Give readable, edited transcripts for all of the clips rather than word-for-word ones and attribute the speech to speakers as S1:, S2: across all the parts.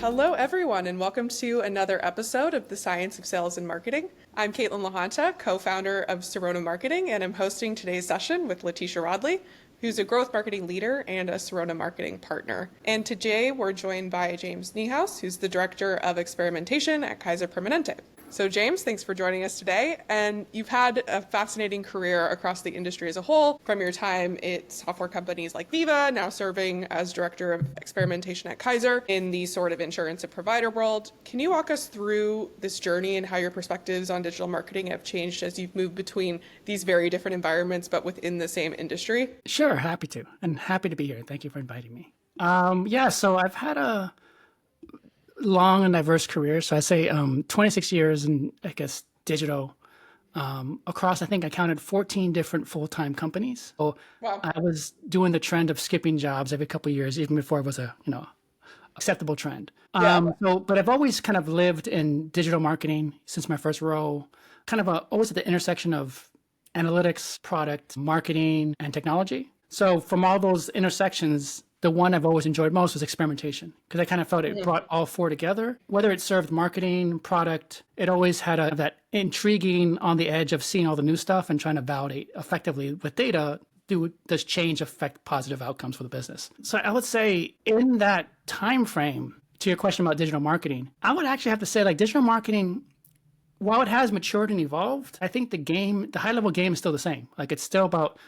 S1: Hello, everyone, and welcome to another episode of the Science of Sales and Marketing. I'm Caitlin La Honta, co-founder of Sirona Marketing, and I'm hosting today's session with Letitia Rodley, who's a growth marketing leader and a Sirona Marketing partner. And today we're joined by James Niehaus, who's the director of Experimentation at Kaiser Permanente. So James, thanks for joining us today. And you've had a fascinating career across the industry as a whole, from your time at software companies like Veeva, now serving as director of experimentation at Kaiser in the sort of insurance and provider world. Can you walk us through this journey and how your perspectives on digital marketing have changed as you've moved between these very different environments, but within the same industry?
S2: Sure, happy to. And happy to be here. Thank you for inviting me. So I've had a long and diverse career. So I say 26 years in, I guess, digital across, I think I counted 14 different full-time companies. So
S1: Wow.
S2: I was doing the trend of skipping jobs every couple of years, even before it was a, acceptable trend. But I've always kind of lived in digital marketing since my first role, kind of always at the intersection of analytics, product, marketing, and technology. So from all those intersections, the one I've always enjoyed most was experimentation, because I kind of felt it brought all four together. Whether it served marketing, product, it always had that intriguing on the edge of seeing all the new stuff and trying to validate effectively with data, does change affect positive outcomes for the business? So I would say in that time frame, to your question about digital marketing, I would actually have to say digital marketing, while it has matured and evolved, I think the high level game is still the same. It's still about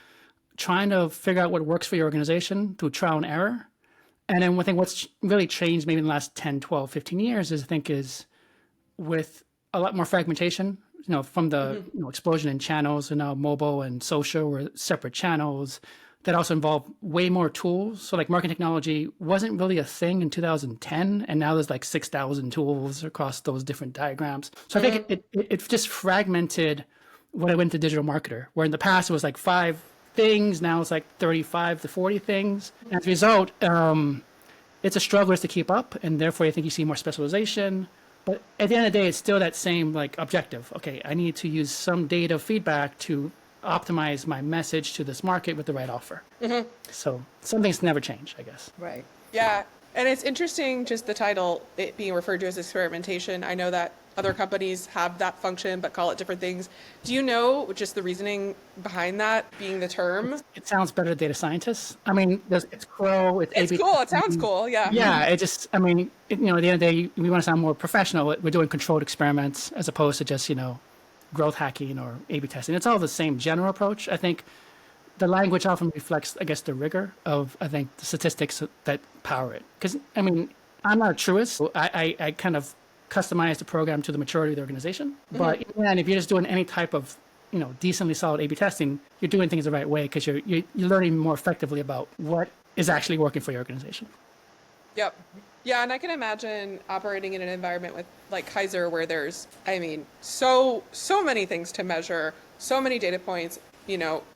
S2: trying to figure out what works for your organization through trial and error. And then I think what's really changed maybe in the last 10, 12, 15 years is with a lot more fragmentation, from the explosion in channels and now mobile and social or separate channels that also involve way more tools. So marketing technology wasn't really a thing in 2010, and now there's 6,000 tools across those different diagrams. So I think it just fragmented what I went to digital marketer, where in the past it was 5 things, now it's 35 to 40 things. And as a result, it's a struggle to keep up, and therefore I think you see more specialization. But at the end of the day, it's still that same objective. Okay, I need to use some data feedback to optimize my message to this market with the right offer. So some things never change, I guess.
S1: Right. Yeah. And it's interesting, just the title, it being referred to as experimentation. I know that other companies have that function, but call it different things. Do you know just the reasoning behind that being the term?
S2: It sounds better to data scientists. I mean, it's Crow, it's
S1: It's
S2: A/B
S1: cool. It sounds cool. Yeah.
S2: Yeah, at the end of the day, we want to sound more professional. We're doing controlled experiments as opposed to just, growth hacking or A/B testing. It's all the same general approach. I think the language often reflects, I guess, the rigor of, the statistics that power it. Because, I'm not a truist. So I kind of customize the program to the maturity of the organization. But if you're just doing any type of, decently solid A/B testing, you're doing things the right way because you're learning more effectively about what is actually working for your organization.
S1: Yep. Yeah, and I can imagine operating in an environment with Kaiser where there's, so many things to measure, so many data points,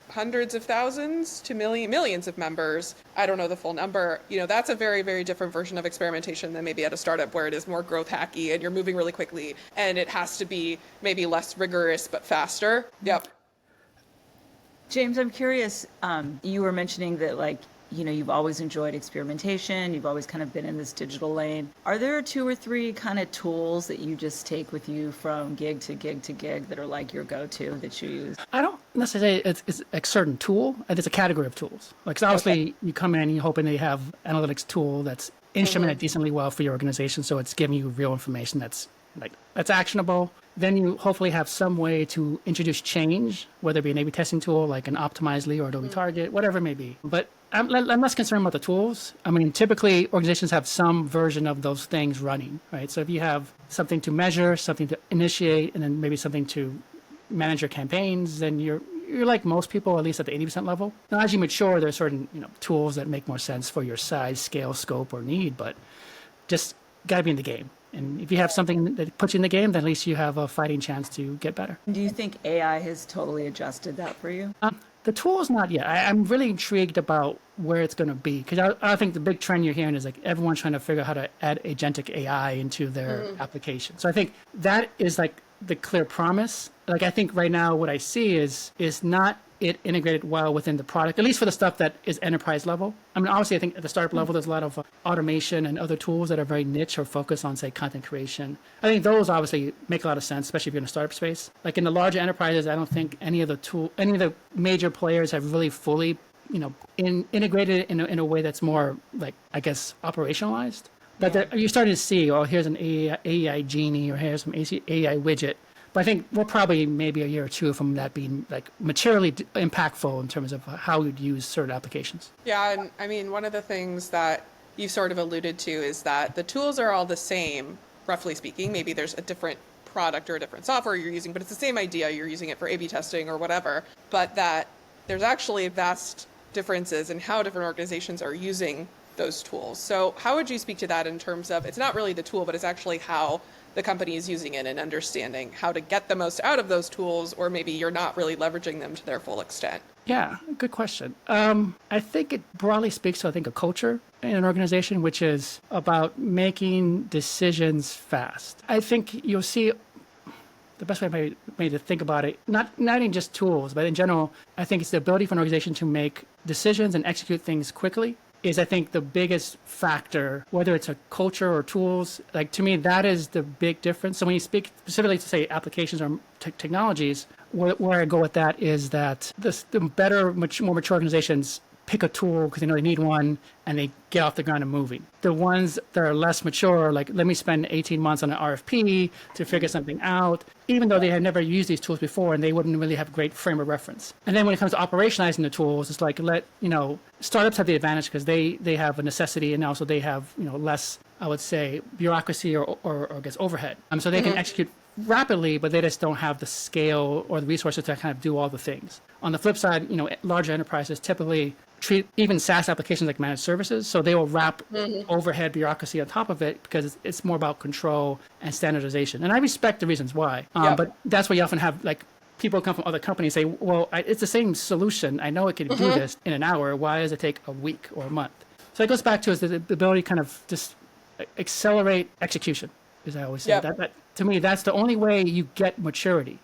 S1: hundreds of thousands to millions of members. I don't know the full number. That's a very, very different version of experimentation than maybe at a startup where it is more growth hacky and you're moving really quickly and it has to be maybe less rigorous but faster. Yep.
S3: James, I'm curious, you were mentioning that you've always enjoyed experimentation. You've always kind of been in this digital lane. Are there 2 or 3 kind of tools that you just take with you from gig to gig to gig that are your go-to that you use?
S2: I don't necessarily say it's a certain tool. It's a category of tools. Obviously you come in, you're hoping they have analytics tool that's instrumented decently well for your organization. So it's giving you real information that's actionable. Then you hopefully have some way to introduce change, whether it be an A/B testing tool like an Optimizely or Adobe Target, whatever it may be. But I'm less concerned about the tools. Typically organizations have some version of those things running, right? So if you have something to measure, something to initiate, and then maybe something to manage your campaigns, then you're like most people, at least at the 80% level. Now, as you mature, there's certain tools that make more sense for your size, scale, scope, or need, but just got to be in the game. And if you have something that puts you in the game, then at least you have a fighting chance to get better.
S3: Do you think AI has totally adjusted that for you?
S2: The tool is not yet. I'm really intrigued about where it's going to be, because I think the big trend you're hearing is everyone's trying to figure out how to add agentic AI into their application. So I think that is the clear promise. I think right now what I see is not it integrated well within the product, at least for the stuff that is enterprise level. I mean, obviously, I think at the startup level, there's a lot of automation and other tools that are very niche or focused on, say, content creation. I think those obviously make a lot of sense, especially if you're in a startup space. Like in the larger enterprises, I don't think any of the major players have really fully, integrated it in a way that's more like, I guess, operationalized. But you're starting to see, oh, here's an AI genie, or here's some AI widget. But I think we're probably maybe a year or two from that being like materially impactful in terms of how we'd use certain applications.
S1: Yeah, and I mean, one of the things that you sort of alluded to is that the tools are all the same, roughly speaking. Maybe there's a different product or a different software you're using, but it's the same idea. You're using it for A/B testing or whatever. But that there's actually vast differences in how different organizations are using those tools. So how would you speak to that in terms of, it's not really the tool, but it's actually how the company is using it and understanding how to get the most out of those tools, or maybe you're not really leveraging them to their full extent?
S2: Yeah, good question. I think it broadly speaks to, I think, a culture in an organization, which is about making decisions fast. I think you'll see the best way maybe to think about it, not in just tools, but in general, I think it's the ability for an organization to make decisions and execute things quickly is, I think, the biggest factor, whether it's a culture or tools. Like, to me, that is the big difference. So when you speak specifically to, say, applications or technologies, where I go with that is that the better, more mature organizations pick a tool because they know they need one, and they get off the ground and moving. The ones that are less mature, like, let me spend 18 months on an RFP to figure something out, even though they had never used these tools before and they wouldn't really have a great frame of reference. And then when it comes to operationalizing the tools, it's like, startups have the advantage because they have a necessity, and also they have, less, I would say, bureaucracy or I guess overhead. So they can execute rapidly, but they just don't have the scale or the resources to kind of do all the things. On the flip side, larger enterprises typically treat even SaaS applications like managed services. So they will wrap overhead bureaucracy on top of it because it's more about control and standardization. And I respect the reasons why. But that's why you often have like people come from other companies say, well, it's the same solution. I know it can do this in an hour. Why does it take a week or a month? So it goes back to is the ability to kind of just accelerate execution, as I always say. That to me, that's the only way you get maturity.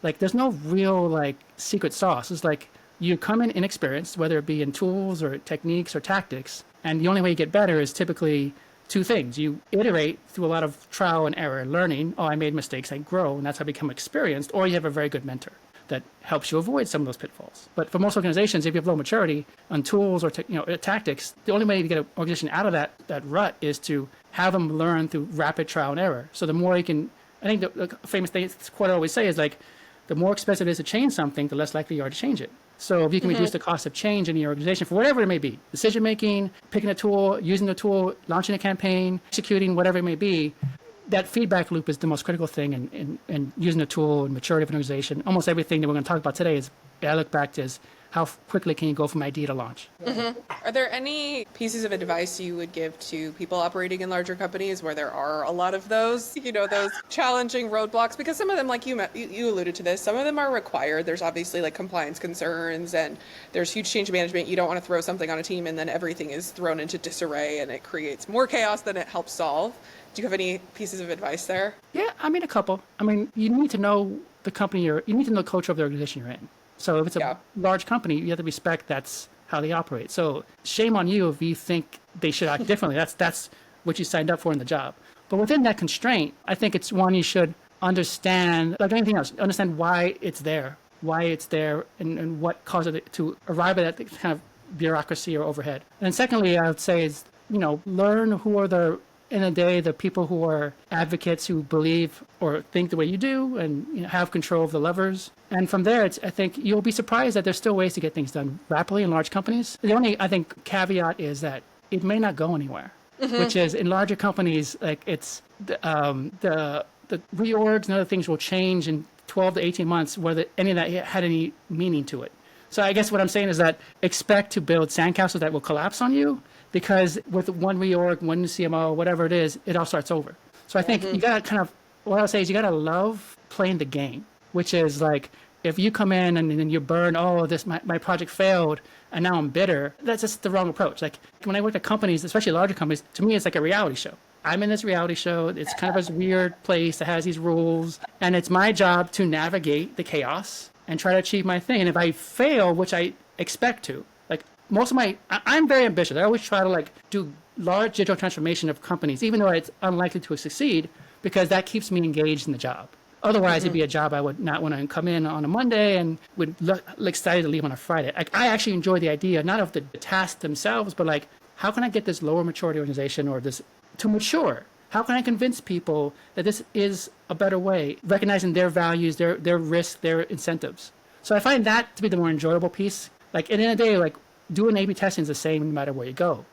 S2: Like there's no real like secret sauce. It's like you come in inexperienced, whether it be in tools or techniques or tactics, and the only way you get better is typically two things. You iterate through a lot of trial and error, learning, I made mistakes, I grow, and that's how I become experienced, or you have a very good mentor that helps you avoid some of those pitfalls. But for most organizations, if you have low maturity on tools or tactics, the only way to get an organization out of that rut is to have them learn through rapid trial and error. So the more you can, I think the famous quote I always say is like, the more expensive it is to change something, the less likely you are to change it. So if you can reduce the cost of change in your organization for whatever it may be, decision making, picking a tool, using the tool, launching a campaign, executing, whatever it may be, that feedback loop is the most critical thing in using the tool and maturity of an organization. Almost everything that we're going to talk about today is, I look back to, is how quickly can you go from idea to launch?
S1: Are there any pieces of advice you would give to people operating in larger companies where there are a lot of those, those challenging roadblocks? Because some of them, like you alluded to this, some of them are required. There's obviously like compliance concerns and there's huge change management. You don't want to throw something on a team and then everything is thrown into disarray and it creates more chaos than it helps solve. Do you have any pieces of advice there?
S2: Yeah, a couple. You need to know the company you need to know the culture of the organization you're in. So if it's a large company, you have to respect that's how they operate. So shame on you if you think they should act differently. That's what you signed up for in the job. But within that constraint, I think it's one you should understand, like anything else, understand why it's there, and what caused it to arrive at that kind of bureaucracy or overhead. And secondly, I would say is, learn who are the people who are advocates who believe or think the way you do and have control of the levers. And from there, I think you'll be surprised that there's still ways to get things done rapidly in large companies. The only, I think, caveat is that it may not go anywhere, which is in larger companies, like it's the reorgs and other things will change in 12 to 18 months, whether any of that had any meaning to it. So I guess what I'm saying is that expect to build sandcastles that will collapse on you, because with one reorg, one CMO, whatever it is, it all starts over. So I think you got to what I'll say is you got to love playing the game, which is like, if you come in and then you burn, my project failed and now I'm bitter, that's just the wrong approach. Like when I work at companies, especially larger companies, to me, it's like a reality show. I'm in this reality show. It's kind of this weird place that has these rules, and it's my job to navigate the chaos and try to achieve my thing. And if I fail, which I expect to, like I'm very ambitious. I always try to like do large digital transformation of companies, even though it's unlikely to succeed, because that keeps me engaged in the job. Otherwise, it'd be a job I would not want to come in on a Monday and would look excited to leave on a Friday. I actually enjoy the idea, not of the tasks themselves, but like, how can I get this lower maturity organization or this to mature? How can I convince people that this is a better way, recognizing their values, their risks, their incentives? So I find that to be the more enjoyable piece. Like at the end of the day, like doing A/B testing is the same no matter where you go.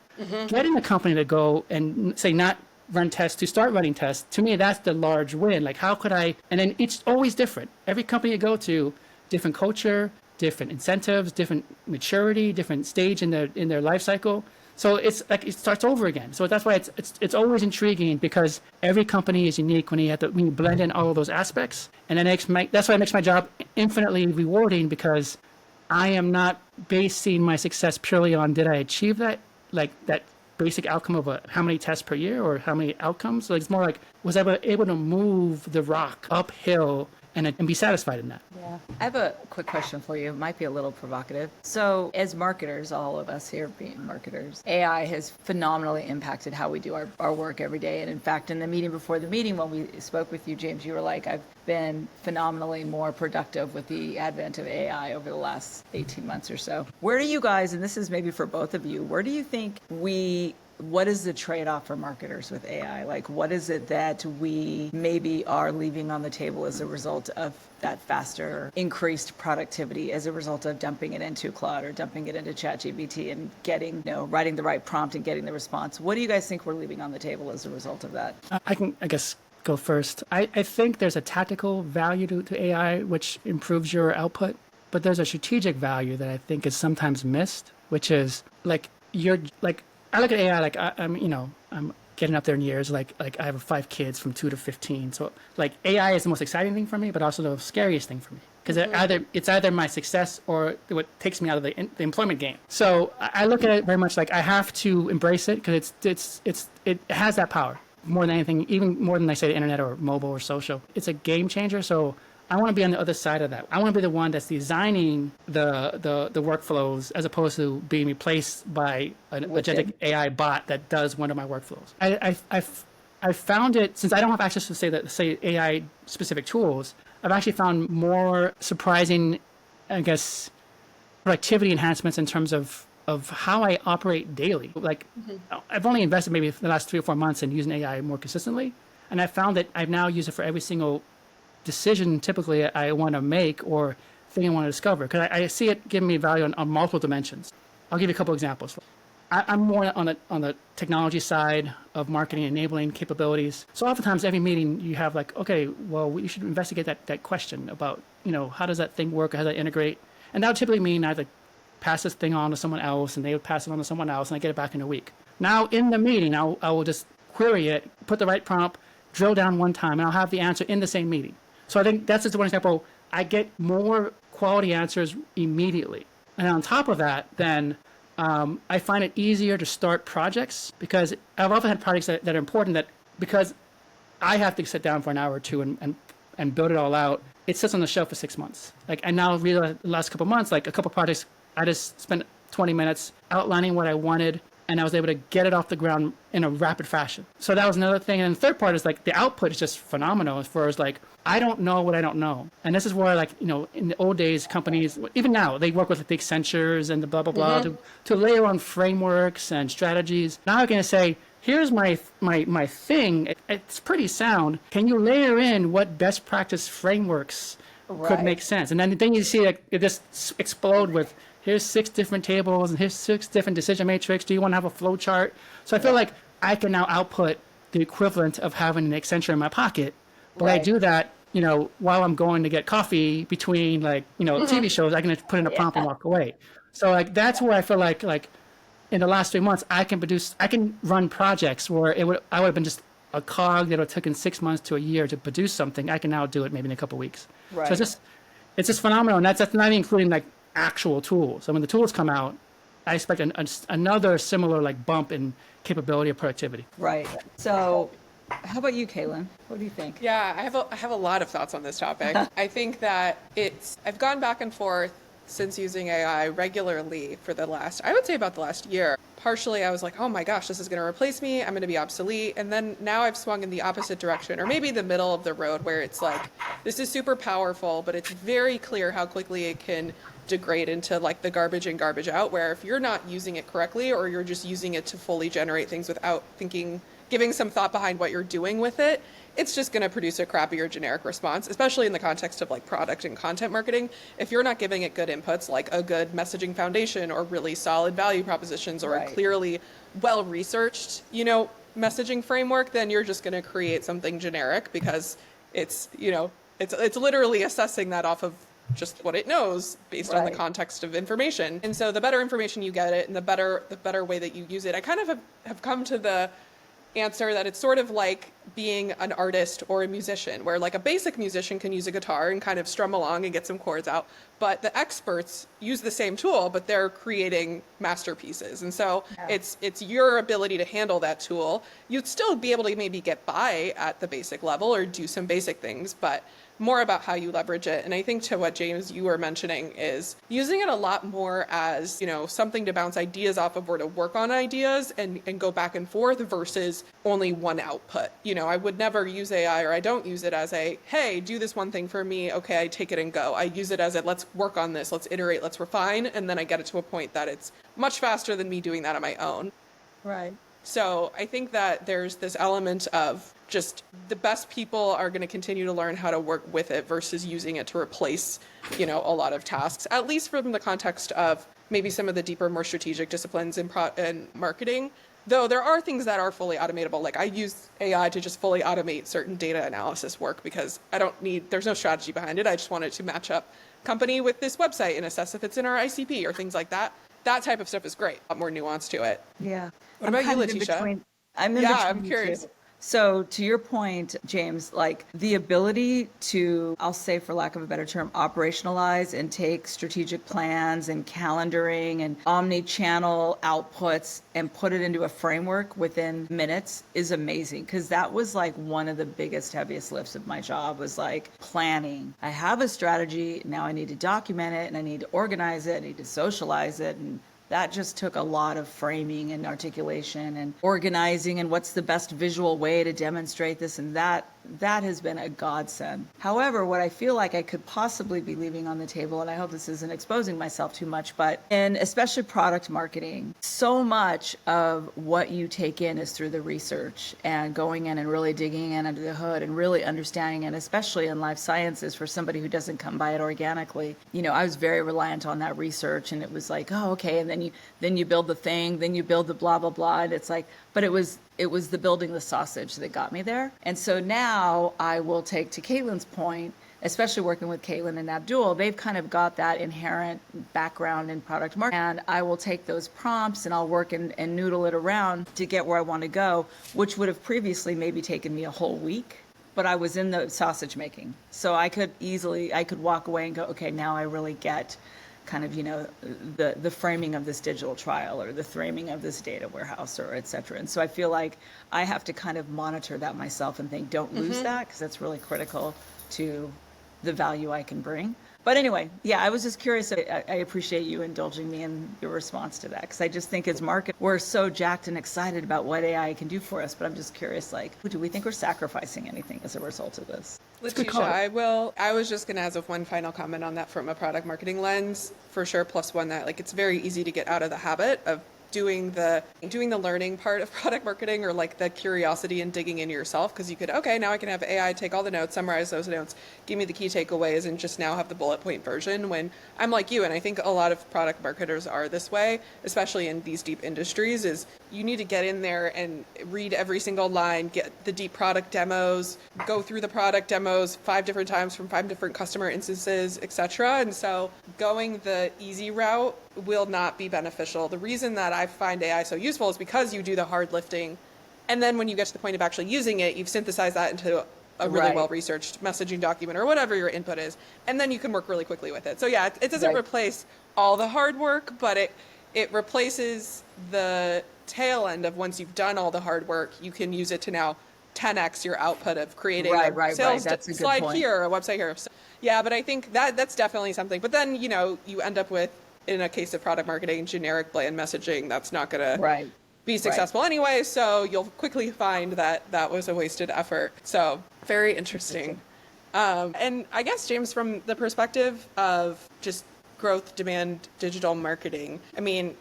S2: Getting a company to go and say not run tests to start running tests, to me, that's the large win. Like how could I, and then it's always different. Every company you go to, different culture, different incentives, different maturity, different stage in their life cycle. So it's like it starts over again. So that's why it's always intriguing, because every company is unique when you blend in all of those aspects. And that's why it makes my job infinitely rewarding, because I am not basing my success purely on did I achieve that, like that basic outcome of how many tests per year or how many outcomes. So it's more like, was I able to move the rock uphill and be satisfied in that?
S3: Yeah. I have a quick question for you. It might be a little provocative. So as marketers, all of us here being marketers, AI has phenomenally impacted how we do our work every day. And in fact, in the meeting before the meeting, when we spoke with you, James, you were like, I've been phenomenally more productive with the advent of AI over the last 18 months or so. Where do you guys, and this is maybe for both of you, where do you think what is the trade-off for marketers with AI? Like, what is it that we maybe are leaving on the table as a result of that faster, increased productivity as a result of dumping it into Claude or dumping it into ChatGPT and getting, writing the right prompt and getting the response? What do you guys think we're leaving on the table as a result of that?
S2: I guess, go first. I think there's a tactical value to AI, which improves your output, but there's a strategic value that I think is sometimes missed, which is like, I look at AI like I'm getting up there in years. Like I have 5 kids from 2 to 15. So like AI is the most exciting thing for me, but also the scariest thing for me, because it's either my success or what takes me out of the employment game. So I look at it very much like I have to embrace it, because it has that power more than anything, even more than I say the internet or mobile or social. It's a game changer. So I want to be on the other side of that. I want to be the one that's designing the workflows, as opposed to being replaced by an agentic AI bot that does one of my workflows. I found it, since I don't have access to say AI specific tools, I've actually found more surprising, I guess, productivity enhancements in terms of how I operate daily. Like I've only invested maybe the last 3 or 4 months in using AI more consistently, and I found that I've now used it for every single decision typically I want to make or thing I want to discover, because I see it giving me value on multiple dimensions. I'll give you a couple examples. I'm more on the technology side of marketing enabling capabilities. So oftentimes every meeting you have like, okay, well, you should investigate that question about, how does that thing work? How does that integrate? And that would typically mean I have to pass this thing on to someone else, and they would pass it on to someone else, and I get it back in a week. Now in the meeting, I will just query it, put the right prompt, drill down one time, and I'll have the answer in the same meeting. So I think that's just one example. I get more quality answers immediately. And on top of that, then I find it easier to start projects, because I've often had projects that are important because I have to sit down for an hour or two and build it all out. It sits on the shelf for 6 months. Like I now realize the last couple of months, like a couple of projects, I just spent 20 minutes outlining what I wanted, and I was able to get it off the ground in a rapid fashion. So that was another thing. And the third part is like the output is just phenomenal, as far as like, I don't know what I don't know. And this is where like, in the old days, companies, even now, they work with the Accentures and the blah, blah, blah, to layer on frameworks and strategies. Now I'm going to say, here's my thing. It's pretty sound. Can you layer in what best practice frameworks could make sense? And then you see like, it just explode with, here's 6 different tables and here's 6 different decision matrix. Do you want to have a flow chart? So I feel like I can now output the equivalent of having an Accenture in my pocket, but I do that, while I'm going to get coffee between TV shows. I can just put in a prompt and walk away. So like that's where I feel like in the last 3 months I can run projects where I would have been just a cog that would have taken 6 months to a year to produce something. I can now do it maybe in a couple of weeks. Right. So it's just phenomenal, and that's not even including like actual tools. So when the tools come out, I expect another similar like bump in capability of productivity.
S3: Right. So How about you, Caitlin? What do you think?
S1: Yeah, I have a lot of thoughts on this topic. I think that I've gone back and forth since using AI regularly for I would say about the last year. Partially, I was like, oh my gosh, this is going to replace me. I'm going to be obsolete. And then now I've swung in the opposite direction, or maybe the middle of the road, where it's like, this is super powerful, but it's very clear how quickly it can degrade into like the garbage in, garbage out, where if you're not using it correctly, or you're just using it to fully generate things without giving some thought behind what you're doing with it, it's just going to produce a crappier generic response, especially in the context of like product and content marketing. If you're not giving it good inputs, like a good messaging foundation or really solid value propositions or a clearly well-researched, messaging framework, then you're just going to create something generic because it's literally assessing that off of just what it knows based on the context of information. And so the better information you get it and the better way that you use it, I kind of have come to the answer that it's sort of like being an artist or a musician, where like a basic musician can use a guitar and kind of strum along and get some chords out, but the experts use the same tool, but they're creating masterpieces. And so it's your ability to handle that tool. You'd still be able to maybe get by at the basic level or do some basic things, but more about how you leverage it. And I think to what James, you were mentioning, is using it a lot more as, something to bounce ideas off of or to work on ideas and go back and forth versus only one output. I would never use AI, or I don't use it as hey, do this one thing for me. Okay, I take it and go. I use it as let's work on this, let's iterate, let's refine. And then I get it to a point that it's much faster than me doing that on my own.
S3: Right.
S1: So I think that there's this element of just the best people are going to continue to learn how to work with it versus using it to replace, a lot of tasks, at least from the context of maybe some of the deeper, more strategic disciplines in marketing. Though there are things that are fully automatable. Like I use AI to just fully automate certain data analysis work because there's no strategy behind it. I just want it to match up company with this website and assess if it's in our ICP or things like that. That type of stuff is great. A lot more nuance to it.
S3: Yeah.
S1: What about you, Letitia?
S3: I'm in between.
S1: I'm curious.
S3: Too. So to your point, James, like the ability to, I'll say for lack of a better term, operationalize and take strategic plans and calendaring and omni-channel outputs and put it into a framework within minutes is amazing. Because that was like one of the biggest, heaviest lifts of my job was like planning. I have a strategy, now I need to document it and I need to organize it, I need to socialize it, and that just took a lot of framing and articulation and organizing and what's the best visual way to demonstrate this, and that has been a godsend. However, what I feel like I could possibly be leaving on the table, and I hope this isn't exposing myself too much, but in especially product marketing, so much of what you take in is through the research and going in and really digging in under the hood and really understanding, and especially in life sciences for somebody who doesn't come by it organically. I was very reliant on that research, and it was like, oh, okay, and then you build the thing, then you build the blah, blah, blah, and it's like, but it was the building the sausage that got me there. And so now I will take, to Caitlin's point, especially working with Caitlin and Abdul, they've kind of got that inherent background in product marketing. And I will take those prompts and I'll work and noodle it around to get where I want to go, which would have previously maybe taken me a whole week. But I was in the sausage making. So I could walk away and go, okay, now I really get kind of, the framing of this digital trial or the framing of this data warehouse or et cetera. And so I feel like I have to kind of monitor that myself and think, don't lose that, because that's really critical to the value I can bring. But anyway, yeah, I was just curious. I appreciate you indulging me in your response to that, because I just think as market, we're so jacked and excited about what AI can do for us. But I'm just curious, like, do we think we're sacrificing anything as a result of this?
S1: Letitia, I was just going to, as of one final comment on that from a product marketing lens, for sure, plus one that like it's very easy to get out of the habit of doing the learning part of product marketing, or like the curiosity and digging in yourself, because you could, okay, now I can have AI take all the notes, summarize those notes, give me the key takeaways, and just now have the bullet point version. When I'm like you, and I think a lot of product marketers are this way, especially in these deep industries, is you need to get in there and read every single line, get the deep product demos, go through the product demos 5 different times from 5 different customer instances, etc. And so going the easy route will not be beneficial. The reason that I find AI so useful is because you do the hard lifting, and then when you get to the point of actually using it, you've synthesized that into a really well-researched messaging document or whatever your input is, and then you can work really quickly with it. So yeah, it doesn't replace all the hard work, but it replaces the tail end of, once you've done all the hard work, you can use it to now 10x your output of creating
S3: Right.
S1: a sales
S3: That's a good
S1: slide
S3: point.
S1: here, a website here. So, yeah, but I think that's definitely something. But then, you end up with, in a case of product marketing, generic bland messaging that's not going to
S3: Right.
S1: be successful anyway. So you'll quickly find that that was a wasted effort. So very interesting. And I guess, James, from the perspective of just growth, demand, digital marketing, I mean,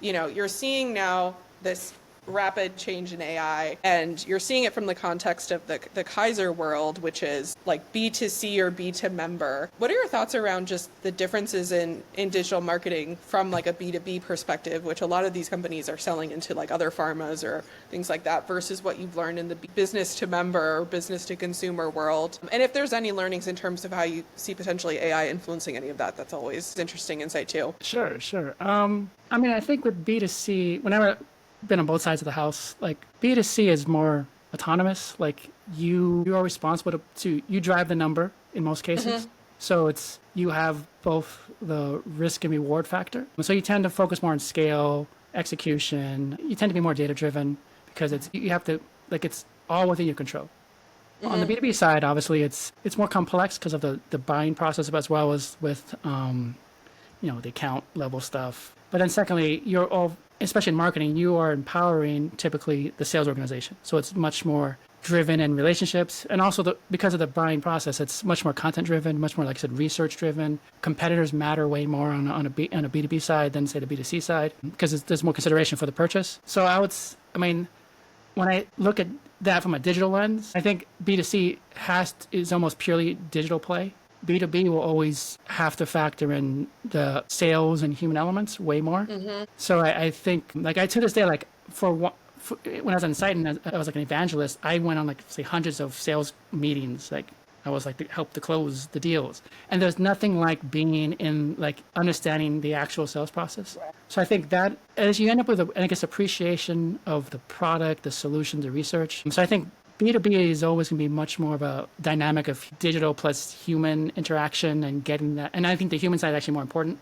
S1: you're seeing now this rapid change in AI, and you're seeing it from the context of the Kaiser world, which is like B2C or B2 member. What are your thoughts around just the differences in digital marketing from like a B2B perspective, which a lot of these companies are selling into like other pharmas or things like that, versus what you've learned in the business to member or business to consumer world? And if there's any learnings in terms of how you see potentially AI influencing any of that, that's always interesting insight too.
S2: Sure. I mean, I think with B2C, whenever been on both sides of the house, like B2C is more autonomous. Like you are responsible to you drive the number in most cases. So it's you have both the risk and reward factor. So you tend to focus more on scale, execution. You tend to be more data driven because you have to like it's all within your control. On the B2B side, obviously it's more complex because of the buying process as well as with the account level stuff. But then secondly, you're all, especially in marketing, you are empowering typically the sales organization. So it's much more driven in relationships. And also because of the buying process, it's much more content driven, much more, like I said, research driven. Competitors matter way more on a B2B side than say the B2C side because there's more consideration for the purchase. So when I look at that from a digital lens, I think B2C is almost purely digital play. B2B will always have to factor in the sales and human elements way more. So I think, like, to this day, like, when I was on site and I was like an evangelist, I went on, like, say, hundreds of sales meetings. Like, I was like to help to close the deals. And there's nothing like being in, like, understanding the actual sales process. Right. So I think that as you end up with, appreciation of the product, the solution, the research. So I think B2B is always going to be much more of a dynamic of digital plus human interaction and getting that. And I think the human side is actually more important.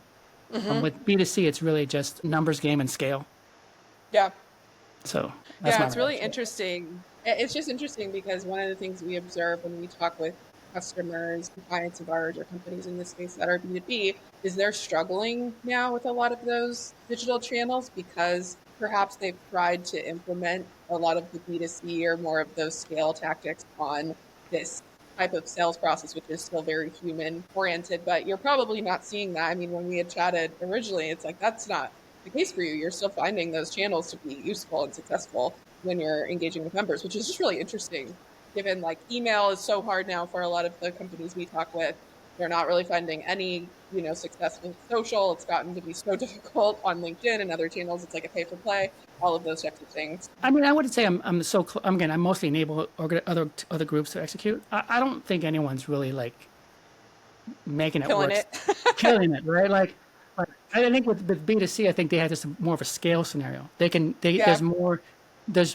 S2: With B2C, it's really just numbers game and scale.
S1: Yeah.
S2: So
S1: it's really interesting. It's just interesting because one of the things we observe when we talk with customers, clients of ours, or companies in this case that are B2B, is they're struggling now with a lot of those digital channels because perhaps they've tried to implement a lot of the B2C or more of those scale tactics on this type of sales process, which is still very human oriented, but you're probably not seeing that. I mean, when we had chatted originally, it's like, that's not the case for you. You're still finding those channels to be useful and successful when you're engaging with members, which is just really interesting, given like email is so hard now for a lot of the companies we talk with. They're not really finding any, success with social. It's gotten to be so difficult on LinkedIn and other channels. It's like a pay for play, all of those types of things.
S2: I mean, I wouldn't say I'm mostly enable other groups to execute. I don't think anyone's really like making it
S1: Killing
S2: work.
S1: it.
S2: Killing it, right? Like I think with B2C, I think they have just more of a scale scenario. There's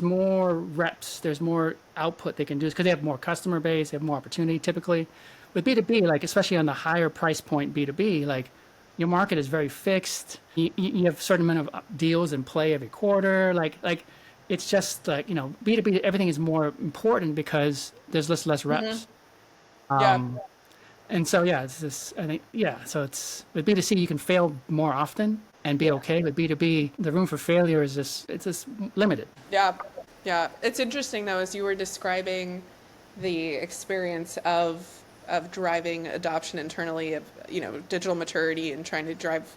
S2: more reps, there's more output they can do because they have more customer base, they have more opportunity typically. With B2B, like especially on the higher price point B2B, like your market is very fixed. You have a certain amount of deals in play every quarter. Like it's just like, B2B, everything is more important because there's less reps. And so, it's this, I think, so it's with B2C, you can fail more often and be okay. With B2B, the room for failure is just limited.
S1: Yeah. It's interesting though, as you were describing the experience of driving adoption internally of, digital maturity and trying to drive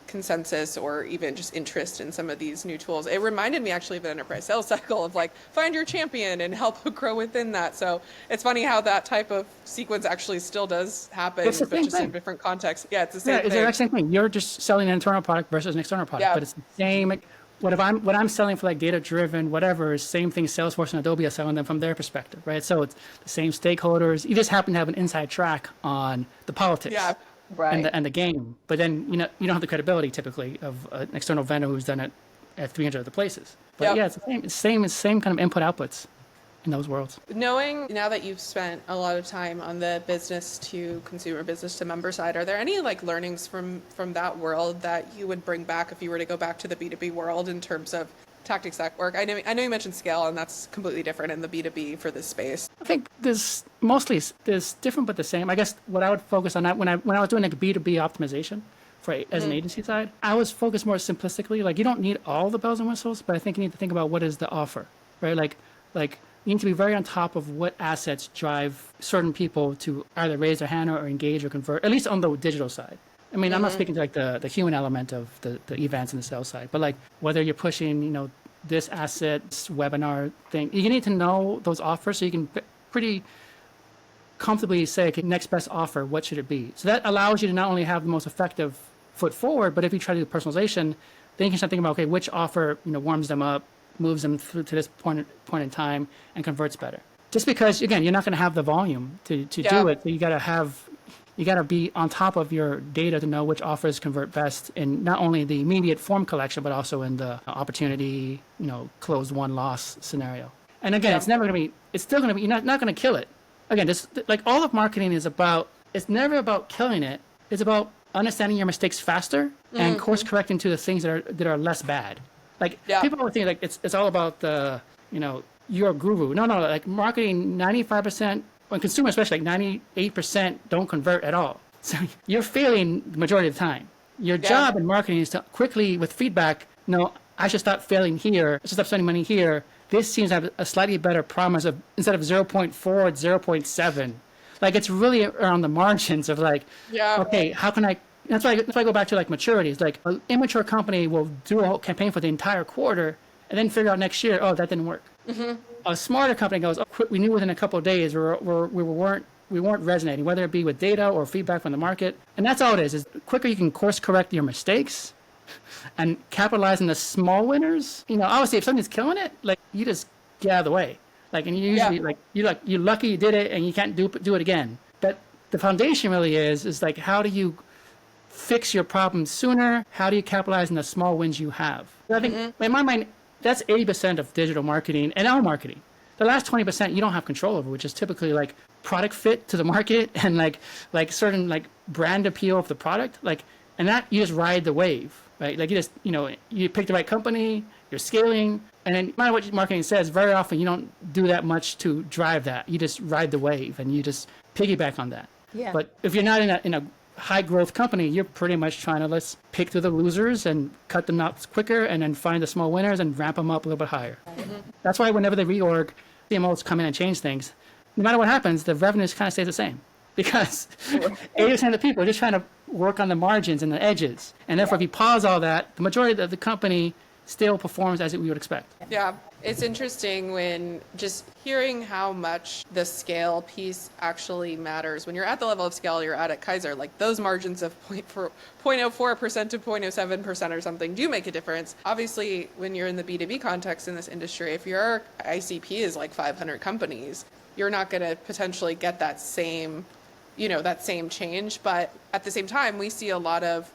S1: consensus or even just interest in some of these new tools. It reminded me actually of an enterprise sales cycle of like, find your champion and help grow within that. So it's funny how that type of sequence actually still does happen,
S2: It's the
S1: but
S2: same
S1: just
S2: thing.
S1: in different contexts. Yeah, it's the same thing.
S2: It's the exact same thing. You're just selling an internal product versus an external product, but it's the same. What I'm selling for like data driven, whatever, is same thing Salesforce and Adobe are selling them from their perspective, right? So it's the same stakeholders. You just happen to have an inside track on the politics.
S1: Yeah.
S3: Right.
S2: And the game, but then you don't have the credibility typically of an external vendor who's done it at 300 other places. But it's the same kind of input outputs in those worlds.
S1: Knowing now that you've spent a lot of time on the business to consumer, business to member side, are there any like learnings from that world that you would bring back if you were to go back to the B2B world in terms of tactics that work? I know you mentioned scale, and that's completely different in the B2B for this space.
S2: I think there's different but the same. I guess what I would focus on that when I was doing like B2B optimization as an agency side, I was focused more simplistically. Like you don't need all the bells and whistles, but I think you need to think about what is the offer, right? Like you need to be very on top of what assets drive certain people to either raise their hand or engage or convert, at least on the digital side. I mean, I'm not speaking to like the human element of the events and the sales side, but like whether you're pushing, this asset, this webinar thing, you need to know those offers so you can pretty comfortably say, okay, next best offer, what should it be? So that allows you to not only have the most effective foot forward, but if you try to do personalization, then you can start thinking about, okay, which offer, warms them up, moves them through to this point in time and converts better. Just because, again, you're not going to have the volume to do it, so you got to be on top of your data to know which offers convert best in not only the immediate form collection, but also in the opportunity, closed one loss scenario. And again, it's still going to be, you're not going to kill it. Again, just like all of marketing it's never about killing it. It's about understanding your mistakes faster and course correcting to the things that are less bad. Like people always think like it's all about you're a guru. No, like marketing 95%, when consumers especially, like 98% don't convert at all. So you're failing the majority of the time. Your job in marketing is to quickly, with feedback, I should stop failing here. I should stop spending money here. This seems to have a slightly better promise of instead of 0.4, it's 0.7. Like it's really around the margins of like, okay, how can I? That's why I go back to like maturity. It's like an immature company will do a whole campaign for the entire quarter and then figure out next year, oh, that didn't work. A smarter company goes, oh, we knew within a couple of days we weren't resonating, whether it be with data or feedback from the market. And that's all it is the quicker you can course correct your mistakes and capitalize on the small winners. Obviously if something's killing it, like you just get out of the way. Like, and you usually you're lucky you did it and you can't do it again. But the foundation really is like, how do you fix your problems sooner? How do you capitalize on the small wins you have? So I think in my mind, that's 80% of digital marketing and our marketing. The last 20% you don't have control over, which is typically like product fit to the market and like certain like brand appeal of the product. Like, and that you just ride the wave, right? Like you just, you pick the right company, you're scaling, and then no matter what marketing says, very often you don't do that much to drive that. You just ride the wave and you just piggyback on that.
S3: Yeah.
S2: But if you're not in a high growth company, you're pretty much trying to let's pick through the losers and cut them out quicker and then find the small winners and ramp them up a little bit higher. That's why whenever they reorg, CMOs come in and change things, no matter what happens, the revenues kind of stay the same because 80% of the people are just trying to work on the margins and the edges. And therefore, if you pause all that, the majority of the company still performs as we would expect.
S1: Yeah, it's interesting when just hearing how much the scale piece actually matters. When you're at the level of scale you're at Kaiser, like those margins of 0.04% to 0.07% or something do make a difference. Obviously, when you're in the B2B context in this industry, if your ICP is like 500 companies, you're not going to potentially get that same change. But at the same time, we see a lot of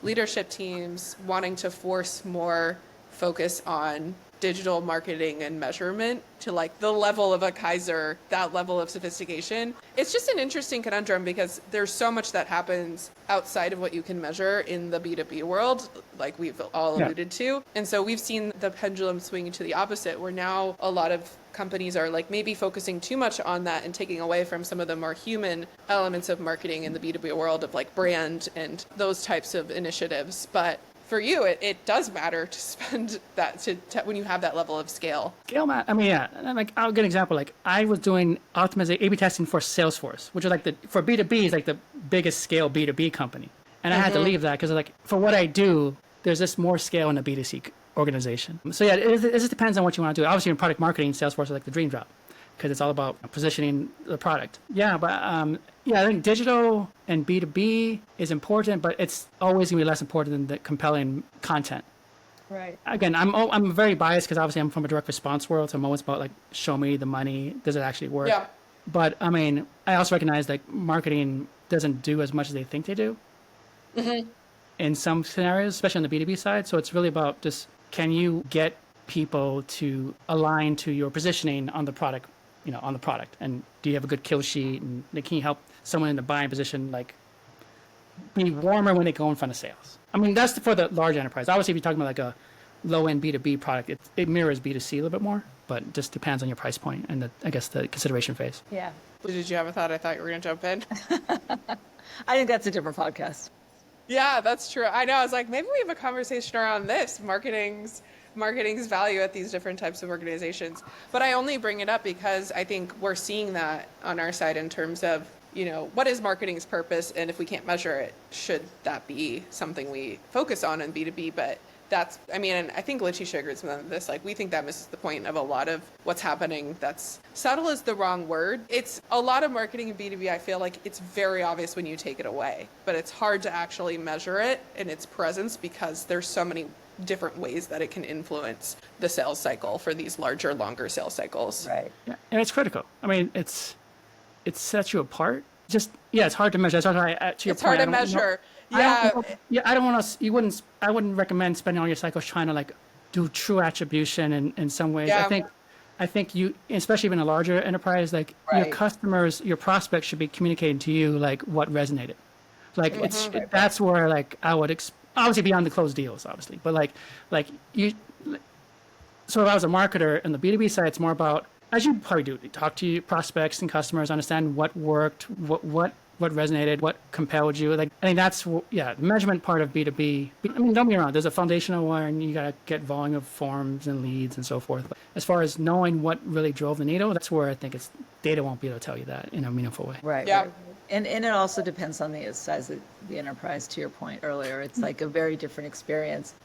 S1: leadership teams wanting to force more focus on digital marketing and measurement to like the level of a Kaiser, that level of sophistication. It's just an interesting conundrum because there's so much that happens outside of what you can measure in the B2B world, like we've all alluded to. And so we've seen the pendulum swing to the opposite, where now a lot of companies are like maybe focusing too much on that and taking away from some of the more human elements of marketing in the B2B world of like brand and those types of initiatives. But for you, it does matter to spend that to when you have that level of scale.
S2: Scale, I mean, yeah. And like, I'll give an example. Like, I was doing optimization, A/B testing for Salesforce, which is like for B2B is like the biggest scale B2B company. And I had to leave that because like for what I do, there's just more scale in the B2C organization. So yeah, it just depends on what you want to do. Obviously, in product marketing, Salesforce is like the dream job because it's all about positioning the product. Yeah, but I think digital and B2B is important, but it's always going to be less important than the compelling content.
S3: Right.
S2: Again, I'm very biased because obviously I'm from a direct response world, so I'm always about like, show me the money. Does it actually work?
S1: Yeah.
S2: But I mean, I also recognize that marketing doesn't do as much as they think they do in some scenarios, especially on the B2B side. So it's really about just, can you get people to align to your positioning on the product, on the product? And do you have a good kill sheet? And can you help someone in the buying position, like, be warmer when they go in front of sales? I mean, that's for the large enterprise. Obviously, if you're talking about like low-end B2B product, it mirrors B2C a little bit more, but it just depends on your price point and I guess the consideration phase.
S3: Yeah.
S1: Did you have a thought? I thought you were going to jump in.
S3: I think that's a different podcast.
S1: Yeah, that's true. I know. I was like, maybe we have a conversation around this marketing's value at these different types of organizations. But I only bring it up because I think we're seeing that on our side in terms of, what is marketing's purpose? And if we can't measure it, should that be something we focus on in B2B? But and I think Letitia agrees with this. Like, we think that misses the point of a lot of what's happening. That's subtle is the wrong word. It's a lot of marketing in B2B. I feel like it's very obvious when you take it away, but it's hard to actually measure it in its presence because there's so many different ways that it can influence the sales cycle for these larger, longer sales cycles.
S3: Right.
S2: Yeah, and it's critical. I mean, it sets you apart. It's hard to measure. That's why
S1: It's hard to measure.
S2: I wouldn't recommend spending all your cycles trying to like do true attribution in some ways.
S1: Yeah.
S2: I think you, especially in a larger enterprise, like your customers, your prospects should be communicating to you like what resonated. Like that's where like I would obviously beyond the closed deals, obviously, but like you. So if I was a marketer on the B2B side, it's more about, as you probably do, talk to your prospects and customers, understand what worked, what resonated, what compelled you. Like, I think that's, the measurement part of B2B. I mean, don't get me wrong, there's a foundational one, you got to get volume of forms and leads and so forth. But as far as knowing what really drove the needle, that's where I think data won't be able to tell you that in a meaningful way.
S3: Right.
S1: Yeah.
S3: Right. And it also depends on the size of the enterprise, to your point earlier. It's like a very different experience.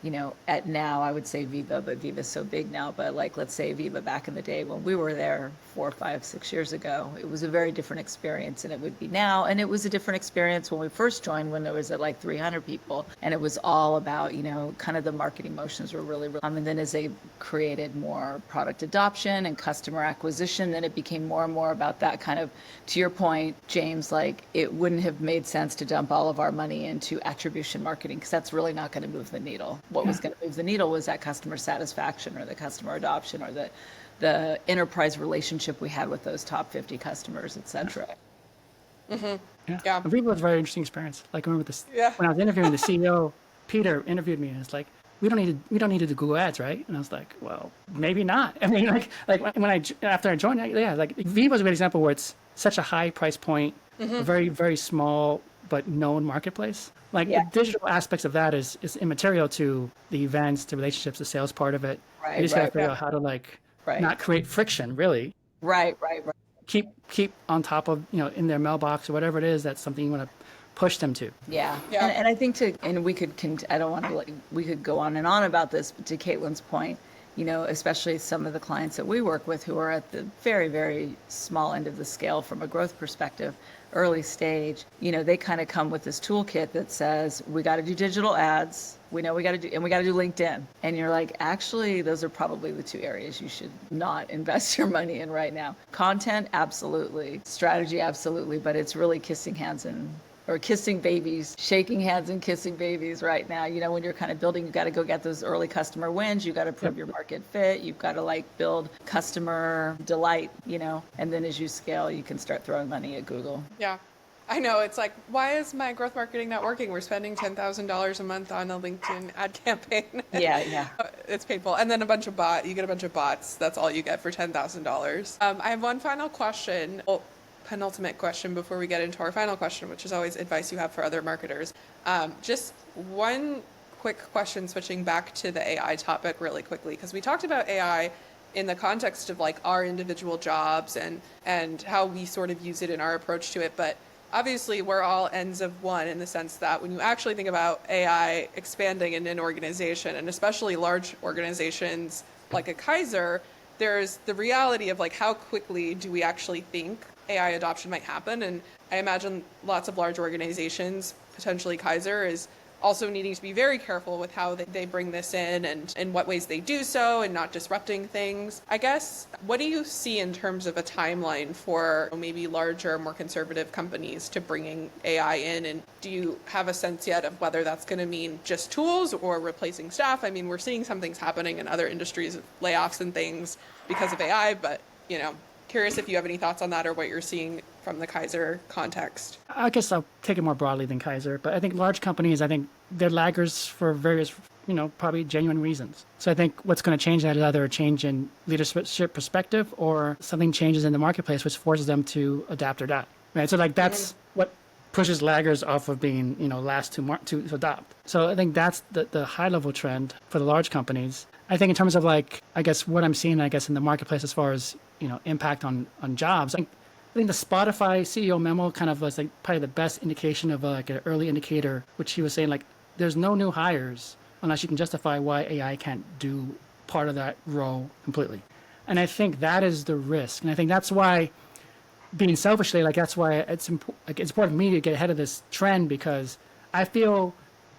S3: At now, I would say Veeva, but Veeva's so big now. But like, let's say Veeva back in the day when we were there 4, 5, 6 years ago, it was a very different experience than it would be now. And it was a different experience when we first joined, when there was at like 300 people. And it was all about, kind of the marketing motions were really, and then as they created more product adoption and customer acquisition, then it became more and more about that kind of, to your point, James, like, it wouldn't have made sense to dump all of our money into attribution marketing because that's really not going to move the needle. What was going to move the needle was that customer satisfaction or the customer adoption or the enterprise relationship we had with those top 50 customers, et cetera.
S1: Yeah.
S2: Veeva was a very interesting experience. Like I remember this when I was interviewing the CEO, Peter interviewed me and it's like, we don't need to do Google Ads, right? And I was like, well, maybe not. I mean, after I joined, like Veeva was a good example where it's such a high price point, a very, very small but known marketplace. Like the digital aspects of that is immaterial to the events, the relationships, the sales part of it.
S3: Right,
S2: you just gotta figure out how to not create friction, really.
S3: Right.
S2: Keep on top of, in their mailbox or whatever it is, that's something you want to push them to.
S3: Yeah. And I think we could go on and on about this, but to Caitlin's point, especially some of the clients that we work with who are at the very, very small end of the scale from a growth perspective, early stage, they kind of come with this toolkit that says, we got to do digital ads. We know we got to do LinkedIn. And you're like, actually, those are probably the two areas you should not invest your money in right now. Content, absolutely. Strategy, absolutely. But it's really kissing babies, shaking hands and kissing babies right now. When you're kind of building, you got to go get those early customer wins. You got to prove your market fit. You've got to build customer delight, and then as you scale, you can start throwing money at Google.
S1: Yeah. I know. It's like, why is my growth marketing not working? We're spending $10,000 a month on a LinkedIn ad campaign.
S3: Yeah.
S1: It's painful. And then you get a bunch of bots. That's all you get for $10,000. I have one final question. Well, penultimate question before we get into our final question, which is always advice you have for other marketers. Just one quick question, switching back to the AI topic really quickly, because we talked about AI in the context of our individual jobs and how we sort of use it in our approach to it. But obviously we're all ends of one in the sense that when you actually think about AI expanding in an organization, and especially large organizations like a Kaiser, there's the reality of how quickly do we actually think AI adoption might happen. And I imagine lots of large organizations, potentially Kaiser, is also needing to be very careful with how they bring this in and in what ways they do so and not disrupting things. I guess, what do you see in terms of a timeline for maybe larger, more conservative companies to bringing AI in? And do you have a sense yet of whether that's going to mean just tools or replacing staff? I mean, we're seeing some things happening in other industries, layoffs and things because of AI, but, curious if you have any thoughts on that or what you're seeing from the Kaiser context.
S2: I guess I'll take it more broadly than Kaiser, but I think large companies, they're laggers for various probably genuine reasons. So I think what's going to change that is either a change in leadership perspective or something changes in the marketplace, which forces them to adapt or die. Right. So like that's what pushes laggers off of being, last to adopt. So I think that's the high level trend for the large companies. I think in terms of like, I guess what I'm seeing, I guess in the marketplace as far as, impact on jobs, I think the Spotify CEO memo kind of was like probably the best indication of like an early indicator, which he was saying like, there's no new hires unless you can justify why AI can't do part of that role completely. And I think that is the risk. And I think that's why, being selfishly, like that's why it's important for me to get ahead of this trend, because I feel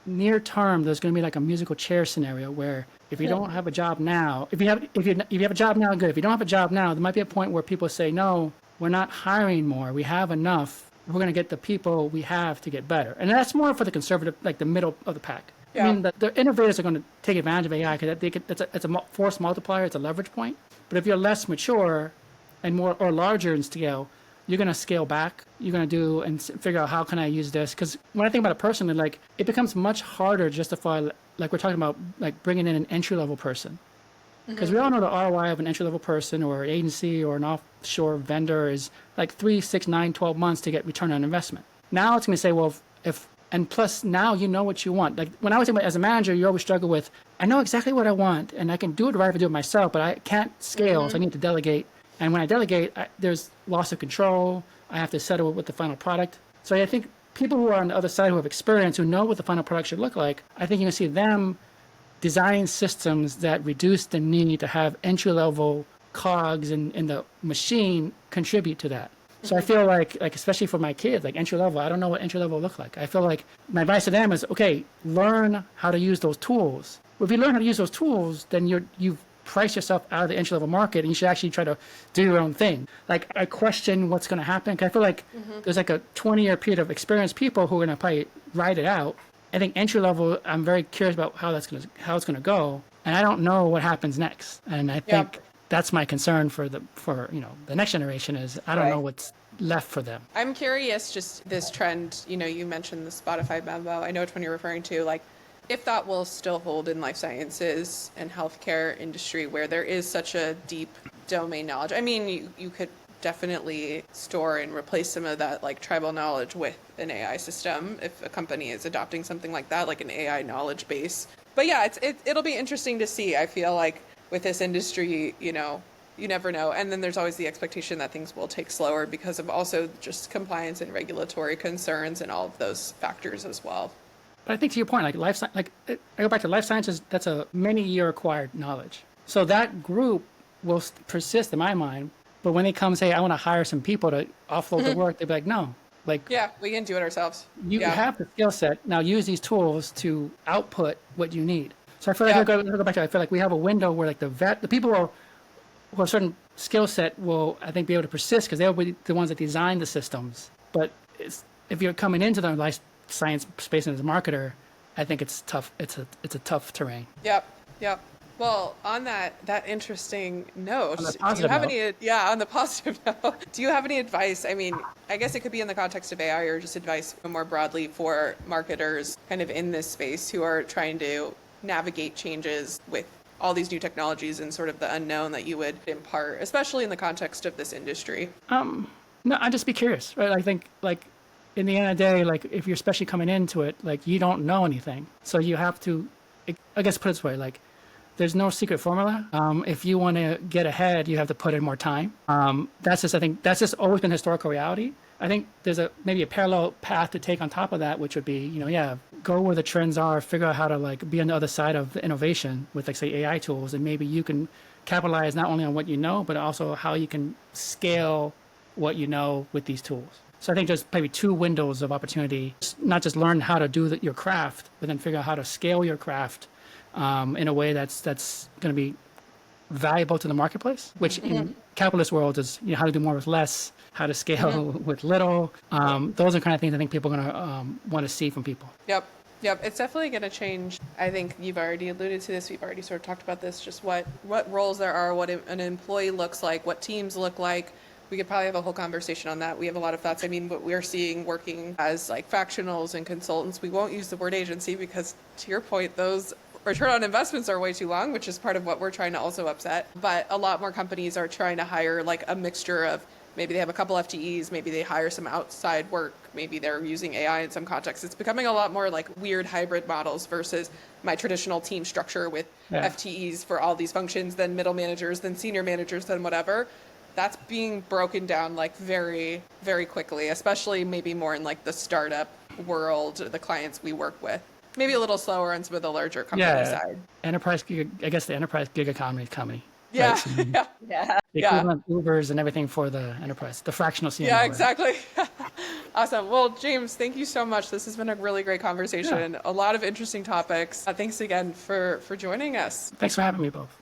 S2: near term there's going to be like a musical chair scenario where if you don't have a job now, if you have a job now, good. If you don't have a job now, there might be a point where people say, no, we're not hiring more. We have enough. We're going to get the people we have to get better. And that's more for the conservative, like the middle of the pack. Yeah. I mean, the innovators are going to take advantage of AI because it's a force multiplier. It's a leverage point. But if you're less mature and more or larger in scale, you're going to scale back. You're going to do and figure out how can I use this? Because when I think about it personally, like it becomes much harder to justify, like we're talking about, like bringing in an entry-level person. Because we all know the ROI of an entry-level person or an agency or an offshore vendor is like 3, 6, 9, 12 months to get return on investment. Now it's going to say, well, and plus now you know what you want. Like when I was as a manager, you always struggle with, I know exactly what I want and I can do it right if I do it myself, but I can't scale, so I need to delegate. And when I delegate, there's loss of control. I have to settle with the final product. So I think people who are on the other side who have experience, who know what the final product should look like, I think you're going to see them design systems that reduce the need to have entry-level cogs in the machine contribute to that. So I feel like especially for my kids, like entry-level, I don't know what entry-level look like. I feel like my advice to them is, okay, learn how to use those tools. Well, if you learn how to use those tools, then you've priced yourself out of the entry-level market and you should actually try to do your own thing. Like I question what's going to happen. 'Cause I feel like there's like a 20-year period of experienced people who are going to probably ride it out. I think entry level, I'm very curious about how it's going to go, and I don't know what happens next. And I think that's my concern for the next generation is I don't know what's left for them.
S1: I'm curious, just this trend. You mentioned the Spotify memo. I know which one you're referring to. Like, if that will still hold in life sciences and healthcare industry, where there is such a deep domain knowledge. I mean, you could definitely store and replace some of that like tribal knowledge with an AI system if a company is adopting something like that, like an AI knowledge base. But yeah, it'll be interesting to see. I feel like with this industry, you never know. And then there's always the expectation that things will take slower because of also just compliance and regulatory concerns and all of those factors as well.
S2: But I think to your point, I go back to life sciences, that's a many year acquired knowledge. So that group will persist in my mind. But when they come say, I want to hire some people to offload the work, they'll be like, no. Like,
S1: yeah, we can do it ourselves.
S2: You have the skill set. Now use these tools to output what you need. So I feel like I go back to, I feel like we have a window where like the people who have a certain skill set will, I think, be able to persist because they'll be the ones that design the systems. But if you're coming into the life science space as a marketer, I think it's tough. It's a tough terrain.
S1: Yep. Well, on that interesting note,
S2: on the positive
S1: note, do you have any advice? I mean, I guess it could be in the context of AI or just advice more broadly for marketers kind of in this space who are trying to navigate changes with all these new technologies and sort of the unknown that you would impart, especially in the context of this industry?
S2: No, I'd just be curious, right? I think like in the end of the day, like if you're especially coming into it, like you don't know anything. So you have to, I guess put it this way, like, there's no secret formula. If you want to get ahead, you have to put in more time. That's just always been historical reality. I think there's maybe a parallel path to take on top of that, which would be, go where the trends are, figure out how to like be on the other side of the innovation with like say AI tools, and maybe you can capitalize not only on what you know, but also how you can scale what you know with these tools. So I think there's maybe two windows of opportunity, not just learn how to do your craft, but then figure out how to scale your craft in a way that's going to be valuable to the marketplace, which in capitalist world is how to do more with less, how to scale with little. Those are kind of things I think people are going to want to see from people.
S1: Yep. It's definitely going to change. I think you've already alluded to this. We've already sort of talked about this, just what roles there are, what an employee looks like, what teams look like. We could probably have a whole conversation on that. We have a lot of thoughts. I mean, what we're seeing working as like fractionals and consultants, we won't use the word agency because to your point, those return on investments are way too long, which is part of what we're trying to also upset. But a lot more companies are trying to hire like a mixture of maybe they have a couple FTEs, maybe they hire some outside work, maybe they're using AI in some contexts. It's becoming a lot more like weird hybrid models versus my traditional team structure with FTEs for all these functions, then middle managers, then senior managers, then whatever. That's being broken down like very, very quickly, especially maybe more in like the startup world, the clients we work with. Maybe a little slower on some of the larger company side.
S2: Enterprise gig, I guess the enterprise gig economy is coming.
S1: Yeah.
S2: Right? So
S3: Yeah.
S2: the equivalent Ubers and everything for the enterprise, the fractional CMO.
S1: Yeah, exactly. Awesome. Well, James, thank you so much. This has been a really great conversation. A lot of interesting topics. Thanks again for joining us.
S2: Thanks for having me both.